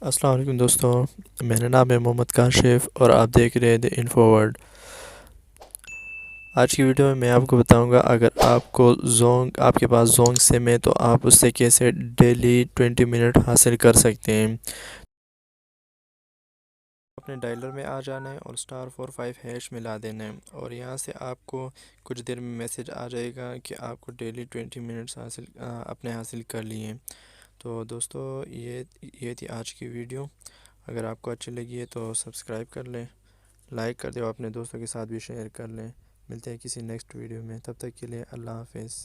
अस्सलाम वालेकुम दोस्तों, मेरा नाम है मोहम्मद काशिफ़ और आप देख रहे हैं द इन्फो वर्ल्ड। आज की वीडियो में मैं आपको बताऊंगा अगर आपको जोंग आपके पास जोंग सिम है तो आप उससे कैसे डेली 20 मिनट हासिल कर सकते हैं। अपने डायलर में आ जाना है और *45# मिला देना है और यहाँ से आपको कुछ देर में मैसेज आ जाएगा कि आपको डेली 20 मिनट्स अपने हासिल कर लिए हैं। तो दोस्तों ये थी आज की वीडियो। अगर आपको अच्छी लगी है तो सब्सक्राइब कर लें, लाइक कर दो, अपने दोस्तों के साथ भी शेयर कर लें। मिलते हैं किसी नेक्स्ट वीडियो में, तब तक के लिए अल्लाह हाफिज़।